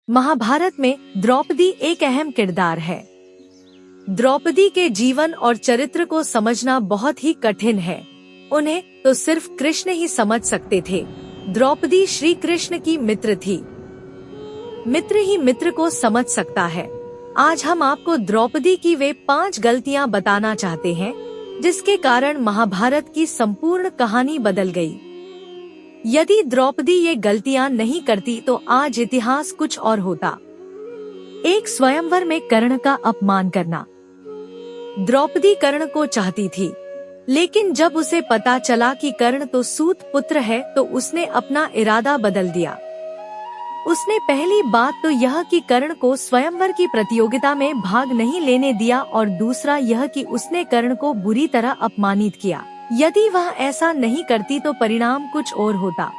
महाभारत में द्रौपदी एक अहम किरदार है। द्रौपदी के जीवन और चरित्र को समझना बहुत ही कठिन है। उन्हें तो सिर्फ कृष्ण ही समझ सकते थे। द्रौपदी श्री कृष्ण की मित्र थी। मित्र ही मित्र को समझ सकता है। आज हम आपको द्रौपदी की वे 5 गलतियां बताना चाहते हैं, जिसके कारण महाभारत की संपूर्ण कहानी बदल गई। यदि द्रौपदी ये गलतियां नहीं करती तो आज इतिहास कुछ और होता। एक स्वयंवर में कर्ण का अपमान करना। द्रौपदी कर्ण को चाहती थी, लेकिन जब उसे पता चला कि कर्ण तो सूत पुत्र है तो उसने अपना इरादा बदल दिया। उसने पहली बात तो यह कि कर्ण को स्वयंवर की प्रतियोगिता में भाग नहीं लेने दिया, और दूसरा यह कि उसने कर्ण को बुरी तरह अपमानित किया। यदि वह ऐसा नहीं करती तो परिणाम कुछ और होता।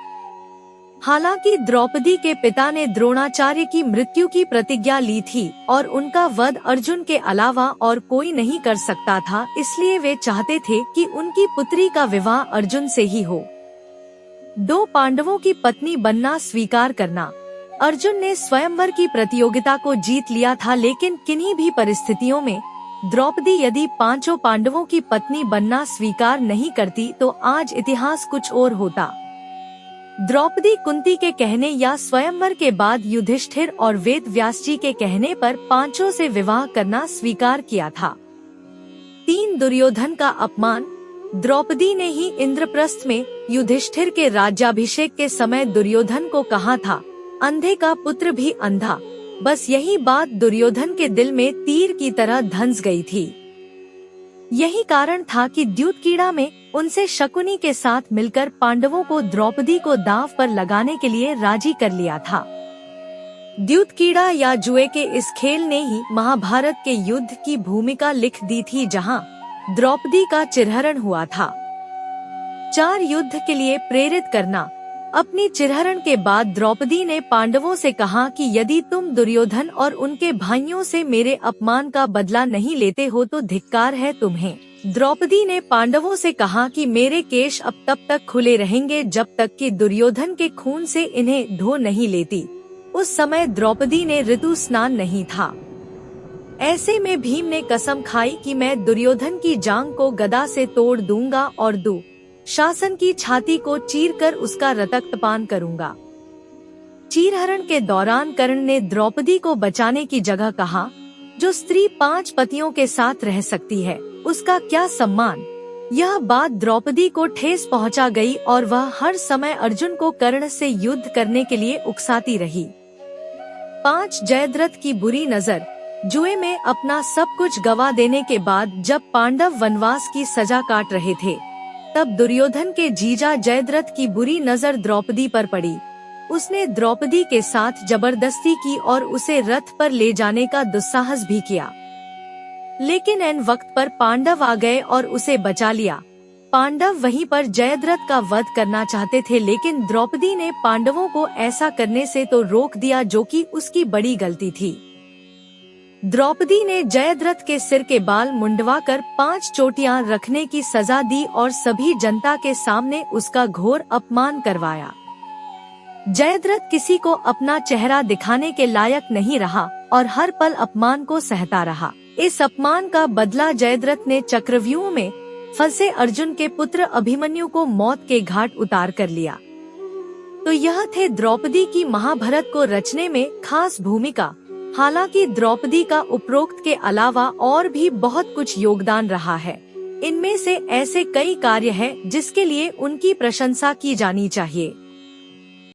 हालांकि द्रौपदी के पिता ने द्रोणाचार्य की मृत्यु की प्रतिज्ञा ली थी और उनका वध अर्जुन के अलावा और कोई नहीं कर सकता था, इसलिए वे चाहते थे कि उनकी पुत्री का विवाह अर्जुन से ही हो। 2 पांडवों की पत्नी बनना स्वीकार करना। अर्जुन ने स्वयंवर की प्रतियोगिता को जीत लिया था, लेकिन किन्हीं भी परिस्थितियों में द्रौपदी यदि 5 पांडवों की पत्नी बनना स्वीकार नहीं करती तो आज इतिहास कुछ और होता। द्रौपदी कुंती के कहने या स्वयंवर के बाद युधिष्ठिर और वेद व्यास जी के कहने पर 5 से विवाह करना स्वीकार किया था। 3 दुर्योधन का अपमान। द्रौपदी ने ही इंद्रप्रस्थ में युधिष्ठिर के राज्याभिषेक के समय दुर्योधन को कहा था, अंधे का पुत्र भी अंधा। बस यही बात दुर्योधन के दिल में तीर की तरह धंस गई थी। यही कारण था कि द्यूतकीड़ा में उनसे शकुनी के साथ मिलकर पांडवों को द्रौपदी को दांव पर लगाने के लिए राजी कर लिया था। द्यूतकीड़ा या जुए के इस खेल ने ही महाभारत के युद्ध की भूमिका लिख दी थी, जहां द्रौपदी का चिरहरण हुआ था। 4 युद्ध के लिए प्रेरित करना। अपनी चिरहरण के बाद द्रौपदी ने पांडवों से कहा कि यदि तुम दुर्योधन और उनके भाइयों से मेरे अपमान का बदला नहीं लेते हो तो धिक्कार है तुम्हें। द्रौपदी ने पांडवों से कहा कि मेरे केश अब तब तक खुले रहेंगे जब तक कि दुर्योधन के खून से इन्हें धो नहीं लेती। उस समय द्रौपदी ने ऋतु स्नान नहीं था। ऐसे में भीम ने कसम खाई कि मैं दुर्योधन की जांघ को गदा से तोड़ दूंगा और शासन की छाती को चीरकर उसका रक्तपान करूंगा। चीरहरण के दौरान कर्ण ने द्रौपदी को बचाने की जगह कहा, जो स्त्री 5 पतियों के साथ रह सकती है उसका क्या सम्मान। यह बात द्रौपदी को ठेस पहुंचा गई और वह हर समय अर्जुन को कर्ण से युद्ध करने के लिए उकसाती रही। 5 जयद्रथ की बुरी नजर। जुए में अपना सब कुछ गवा देने के बाद जब पांडव वनवास की सजा काट रहे थे, तब दुर्योधन के जीजा जयद्रथ की बुरी नजर द्रौपदी पर पड़ी। उसने द्रौपदी के साथ जबरदस्ती की और उसे रथ पर ले जाने का दुस्साहस भी किया, लेकिन ऐन वक्त पर पांडव आ गए और उसे बचा लिया। पांडव वहीं पर जयद्रथ का वध करना चाहते थे, लेकिन द्रौपदी ने पांडवों को ऐसा करने से तो रोक दिया, जो कि उसकी बड़ी गलती थी। द्रौपदी ने जयद्रथ के सिर के बाल मुंडवाकर 5 चोटियां रखने की सजा दी और सभी जनता के सामने उसका घोर अपमान करवाया। जयद्रथ किसी को अपना चेहरा दिखाने के लायक नहीं रहा और हर पल अपमान को सहता रहा। इस अपमान का बदला जयद्रथ ने चक्रव्यूह में फंसे अर्जुन के पुत्र अभिमन्यु को मौत के घाट उतार कर लिया। तो यह थे द्रौपदी की महाभारत को रचने में खास भूमिका। हालांकि द्रौपदी का उपरोक्त के अलावा और भी बहुत कुछ योगदान रहा है। इनमें से ऐसे कई कार्य हैं जिसके लिए उनकी प्रशंसा की जानी चाहिए।